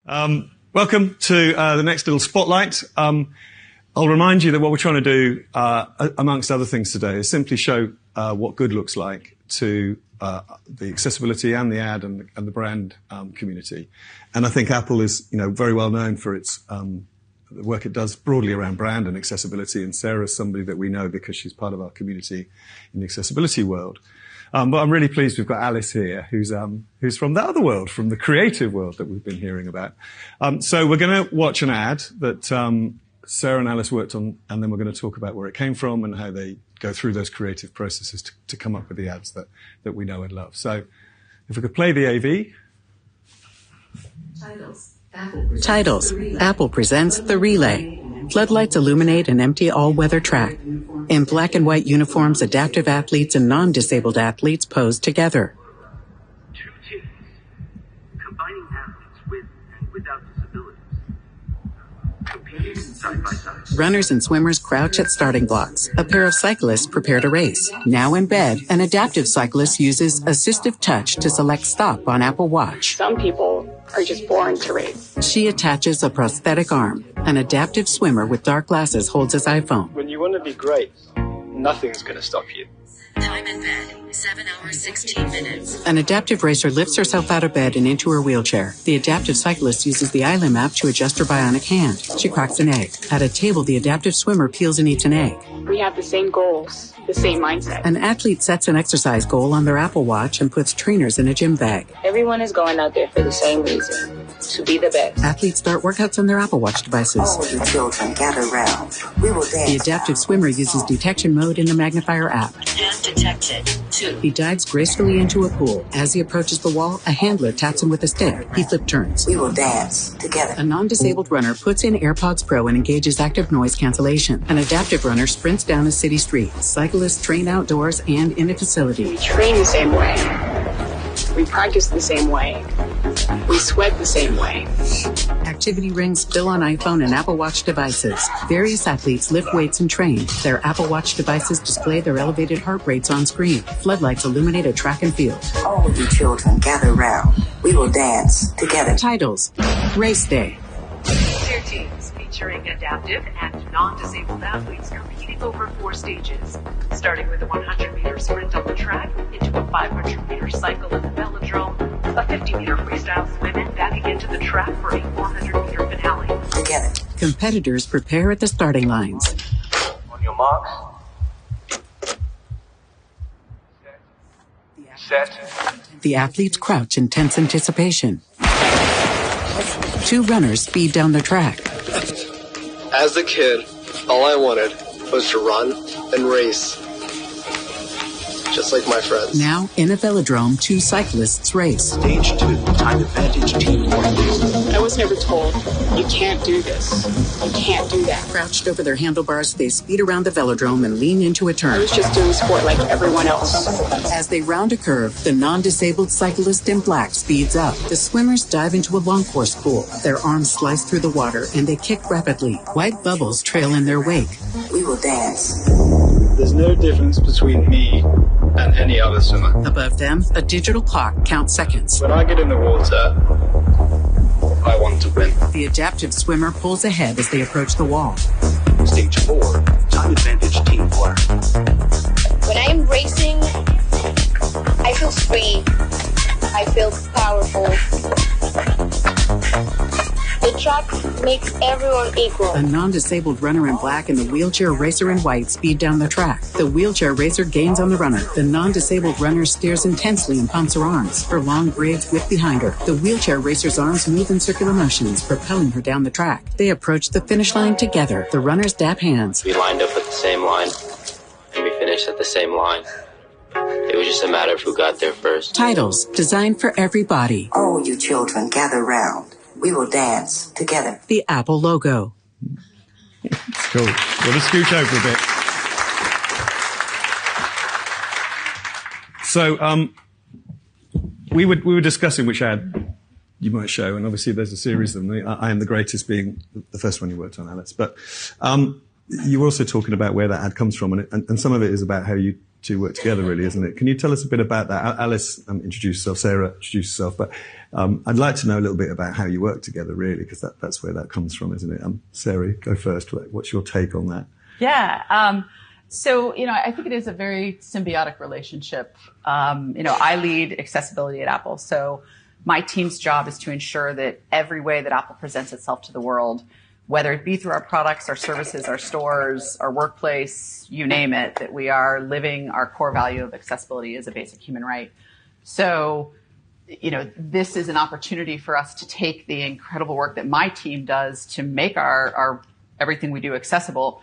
Welcome to the next little spotlight. I'll remind you that what we're trying to do, amongst other things today, is simply show what good looks like to the accessibility and the ad and the brand community. And I think Apple is, very well known for its the work it does broadly around brand and accessibility. And Sarah's somebody that we know because she's part of our community in the accessibility world. But I'm really pleased we've got Alice here, who's from the other world, from the creative world that we've been hearing about. So we're going to watch an ad that Sarah and Alice worked on, and then we're going to talk about where it came from and how they go through those creative processes to come up with the ads that we know and love. So if we could play the AV. Titles. Apple presents The Relay. Floodlights illuminate an empty all-weather track. In black and white uniforms, adaptive athletes and non-disabled athletes pose together. Two teams, combining athletes with and without disabilities, competing side by side. Runners and swimmers crouch at starting blocks. A pair of cyclists prepare to race. Now in bed, an adaptive cyclist uses assistive touch to select stop on Apple Watch. Some people are just born to race. She attaches a prosthetic arm. An adaptive swimmer with dark glasses holds his iPhone. When you want to be great, nothing's going to stop you. Time in bed, 7 hours, 16 minutes. An adaptive racer lifts herself out of bed and into her wheelchair. The adaptive cyclist uses the iLim app to adjust her bionic hand. She cracks an egg. At a table, the adaptive swimmer peels and eats an egg. We have the same goals, the same mindset. An athlete sets an exercise goal on their Apple Watch and puts trainers in a gym bag. Everyone is going out there for the same reason, to be the best. Athletes start workouts on their Apple Watch devices. All you children, gather round. We will dance. The adaptive swimmer uses detection mode in the magnifier app. And detected. 2. He dives gracefully into a pool. As he approaches the wall, a handler taps him with a stick. He flip turns. We will dance together. A non-disabled runner puts in AirPods Pro and engages active noise cancellation. An adaptive runner sprints down a city street. Cyclists train outdoors and in a facility. We train the same way. We practice the same way. We sweat the same way. Activity rings spill on iPhone and Apple Watch devices. Various athletes lift weights and train. Their Apple Watch devices display their elevated heart rates on screen. Floodlights illuminate a track and field. All you children, gather round. We will dance together. Titles. Race Day. 2 teams featuring adaptive and non-disabled athletes competing over 4 stages, starting with a 100-meter sprint on the track, into a 500-meter cycle in the velodrome, a 50-meter freestyle swim, and back again to the track for a 400-meter finale. Together. Competitors prepare at the starting lines. On your marks. Set. The athletes crouch in tense anticipation. 2 runners speed down the track. As a kid, all I wanted was to run and race. Just like my friends. Now, in a velodrome, 2 cyclists race. Stage 2, time advantage, team 1. I was never told, you can't do this. You can't do that. Crouched over their handlebars, they speed around the velodrome and lean into a I turn. was just doing sport like everyone else. As they round a curve, the non-disabled cyclist in black speeds up. The swimmers dive into a long course pool. Their arms slice through the water and they kick rapidly. White bubbles trail in their wake. We will dance. There's no difference between me and any other swimmer. Above them, a digital clock counts seconds. When I get in the water, I want to win. The adaptive swimmer pulls ahead as they approach the wall. Stage 4, time advantage, team 4. When I am racing, I feel free. I feel powerful. The track makes everyone equal. A non-disabled runner in black and the wheelchair racer in white speed down the track. The wheelchair racer gains on the runner. The non-disabled runner steers intensely and pumps her arms. Her long braids whip behind her. The wheelchair racer's arms move in circular motions, propelling her down the track. They approach the finish line together. The runners dap hands. We lined up at the same line, and we finished at the same line. It was just a matter of who got there first. Titles, designed for everybody. All you children, gather round. We will dance together. The Apple logo. It's cool. We'll just scooch over a bit. So, we were discussing which ad you might show, and obviously there's a series of them. I Am the Greatest being the first one you worked on, Alice. But you were also talking about where that ad comes from, and some of it is about how you two work together, really, isn't it? Can you tell us a bit about that? Alice introduced herself, Sarah introduced herself, but I'd like to know a little bit about how you work together, really, because that's where that comes from, isn't it? Sarah, go first. What's your take on that? Yeah. So, I think it is a very symbiotic relationship. I lead accessibility at Apple. So my team's job is to ensure that every way that Apple presents itself to the world, whether it be through our products, our services, our stores, our workplace, you name it, that we are living our core value of accessibility as a basic human right. So, this is an opportunity for us to take the incredible work that my team does to make our everything we do accessible,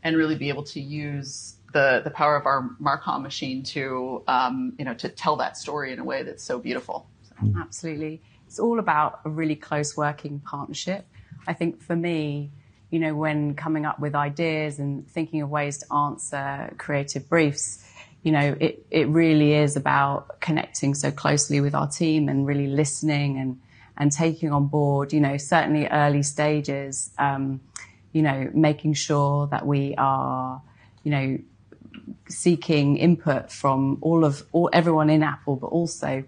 and really be able to use the power of our Marcom machine to to tell that story in a way that's so beautiful. So. Absolutely. It's all about a really close working partnership. I think for me, when coming up with ideas and thinking of ways to answer creative briefs, it really is about connecting so closely with our team and really listening and taking on board, certainly early stages, making sure that we are, seeking input from everyone in Apple, but also,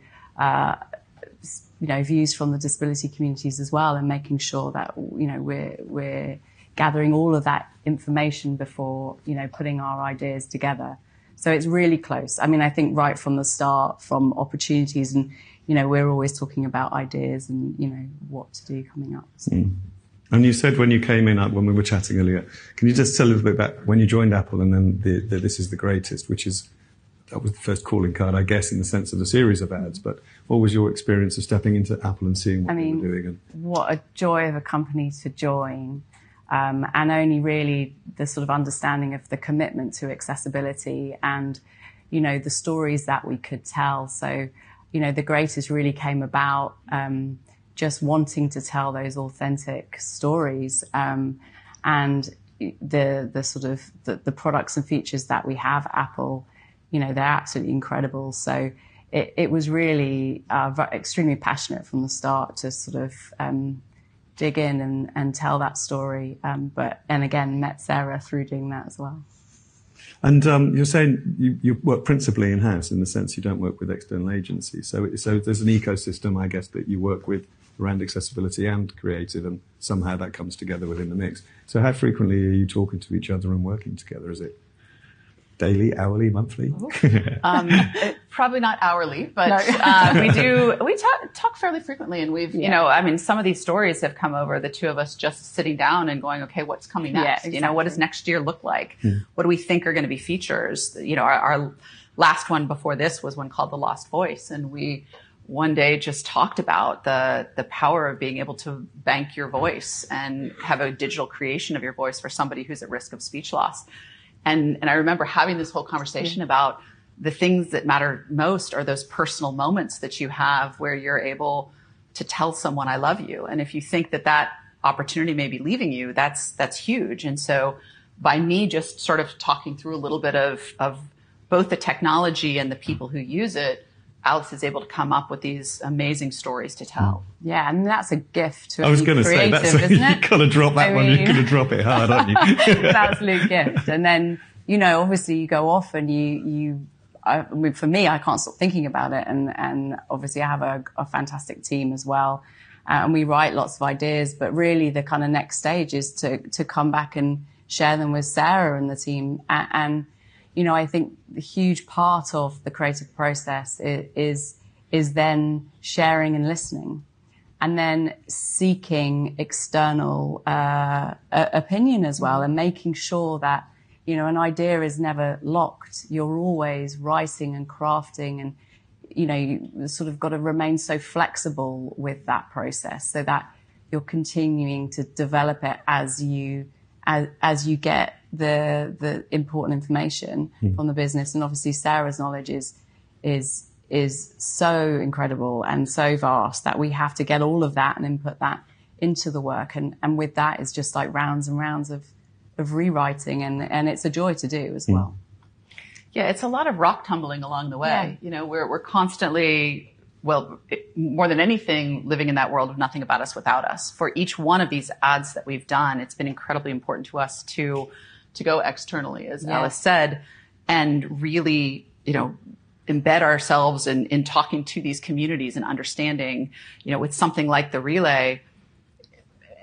views from the disability communities as well, and making sure that, we're gathering all of that information before, putting our ideas together. So it's really close. I mean, I think right from the start, from opportunities, and, we're always talking about ideas and, what to do coming up. So. Mm. And you said when you came in, when we were chatting earlier, can you just tell a little bit about when you joined Apple and then the This Is the Greatest, that was the first calling card, I guess, in the sense of the series of ads. But what was your experience of stepping into Apple and seeing what they were doing? What a joy of a company to join. And only really the sort of understanding of the commitment to accessibility and, the stories that we could tell. So, the Greatest really came about just wanting to tell those authentic stories. And the sort of the products and features that we have at Apple, they're absolutely incredible. So it was really extremely passionate from the start to sort of dig in and tell that story. And again, met Sarah through doing that as well. And you're saying you work principally in-house in the sense you don't work with external agencies. So there's an ecosystem, I guess, that you work with around accessibility and creative, and somehow that comes together within the mix. So how frequently are you talking to each other and working together? Is it daily, hourly, monthly? Probably not hourly, but we talk fairly frequently, and we've some of these stories have come over the two of us just sitting down and going, okay, what's coming next? Yeah, exactly. What does next year look like? What do we think are going to be features? Our last one before this was one called The Lost Voice, and we one day just talked about the power of being able to bank your voice and have a digital creation of your voice for somebody who's at risk of speech loss. And I remember having this whole conversation about the things that matter most are those personal moments that you have where you're able to tell someone, I love you. And if you think that opportunity may be leaving you, that's huge. And so by me just sort of talking through a little bit of both the technology and the people who use it, Alice is able to come up with these amazing stories to tell. Yeah, and that's a gift to I was going to say, isn't it? You've got to drop that one. You're going to drop it hard, aren't you? It's an absolute gift. And then, obviously you go off and for me, I can't stop thinking about it. And obviously I have a fantastic team as well. And we write lots of ideas, but really the kind of next stage is to come back and share them with Sarah and the team. And I think the huge part of the creative process is then sharing and listening, and then seeking external opinion as well, and making sure that, an idea is never locked. You're always writing and crafting, and, you sort of got to remain so flexible with that process so that you're continuing to develop it as you get the important information from the business. And obviously Sarah's knowledge is so incredible and so vast that we have to get all of that and input that into the work. And with that is just like rounds and rounds of rewriting, and it's a joy to do as well. Yeah, it's a lot of rock tumbling along the way. Yeah. We're constantly, more than anything, living in that world of nothing about us without us. For each one of these ads that we've done, it's been incredibly important to us to go externally, as Alice said, and really embed ourselves in talking to these communities and understanding, with something like the relay,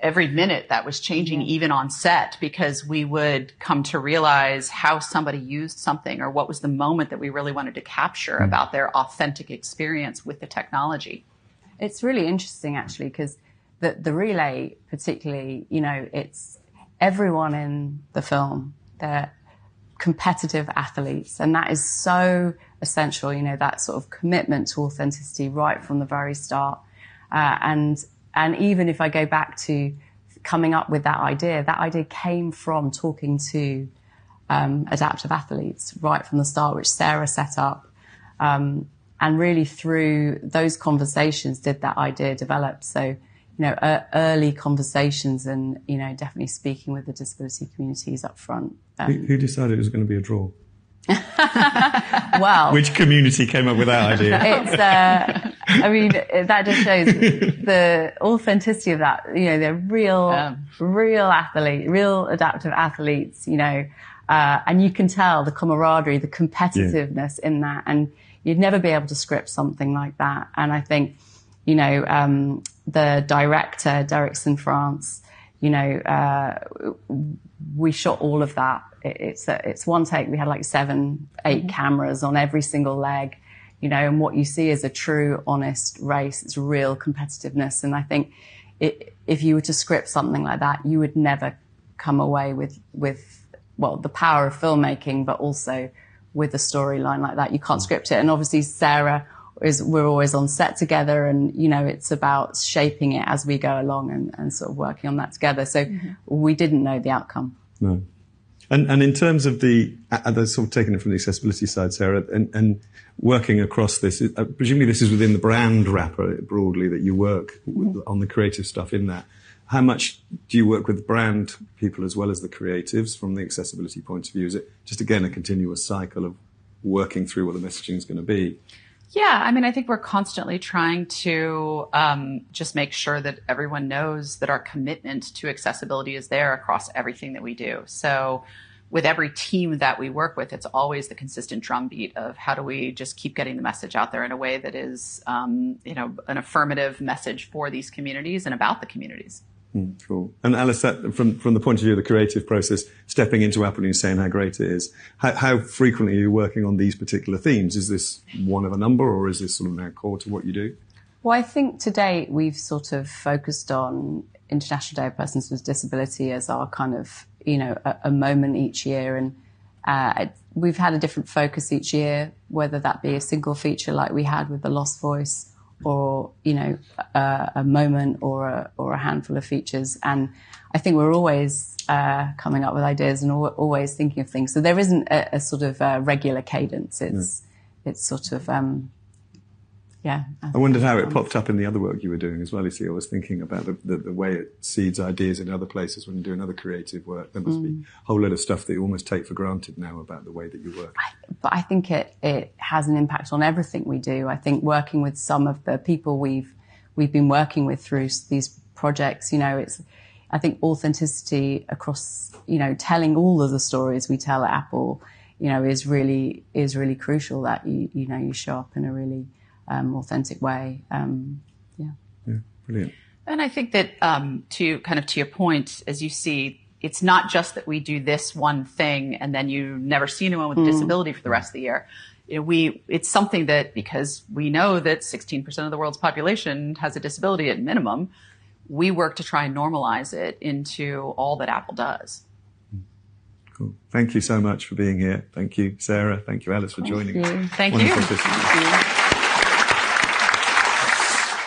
every minute that was changing, even on set, because we would come to realize how somebody used something or what was the moment that we really wanted to capture about their authentic experience with the technology. It's really interesting, actually, because the relay particularly, it's everyone in the film, they're competitive athletes, and that is so essential, that sort of commitment to authenticity right from the very start. And even if I go back to coming up with that idea came from talking to adaptive athletes right from the start, which Sarah set up. And really through those conversations did that idea develop. So, early conversations and, definitely speaking with the disability communities up front. Who decided it was going to be a draw? Well, which community came up with that idea? That just shows the authenticity of that. They're real athlete, real adaptive athletes. And you can tell the camaraderie, the competitiveness in that, and you'd never be able to script something like that. And I think, the director, Derrickson France, we shot all of that. It's one take. We had like 7-8 cameras on every single leg, and what you see is a true, honest race. It's real competitiveness. And I think if you were to script something like that, you would never come away with the power of filmmaking, but also with a storyline like that. You can't script it. And obviously Sarah we're always on set together, and, it's about shaping it as we go along and sort of working on that together. So we didn't know the outcome. No. And in terms of the sort of taking it from the accessibility side, Sarah, and working across this, presumably this is within the brand wrapper broadly that you work on the creative stuff in that. How much do you work with brand people as well as the creatives from the accessibility point of view? Is it just, again, a continuous cycle of working through what the messaging is going to be? Yeah, I think we're constantly trying to just make sure that everyone knows that our commitment to accessibility is there across everything that we do. So with every team that we work with, it's always the consistent drumbeat of how do we just keep getting the message out there in a way that is, an affirmative message for these communities and about the communities. Cool. And Alice, from the point of view of the creative process, stepping into Apple News, saying how great it is, how frequently are you working on these particular themes? Is this one of a number, or is this sort of now core to what you do? Well, I think to date we've sort of focused on International Day of Persons with Disability as our kind of, a moment each year. And we've had a different focus each year, whether that be a single feature like we had with The Lost Voice, or, a moment or a handful of features. And I think we're always coming up with ideas and always thinking of things. So there isn't a sort of regular cadence. It's sort of, I wondered how it popped up in the other work you were doing as well. You see, I was thinking about the way it seeds ideas in other places when you're doing other creative work. There must be a whole lot of stuff that you almost take for granted now about the way that you work. But I think it has an impact on everything we do. I think working with some of the people we've been working with through these projects, I think authenticity across, telling all of the stories we tell at Apple, is really crucial, that you show up in a really authentic way. Yeah, brilliant. And I think that to your point, as you see, it's not just that we do this one thing and then you never see anyone with a disability for the rest of the year. It's something that, because we know that 16% of the world's population has a disability at minimum, we work to try and normalize it into all that Apple does. Cool. Thank you so much for being here. Thank you, Sarah. Thank you, Alice, for joining us. Thank you. Thank you.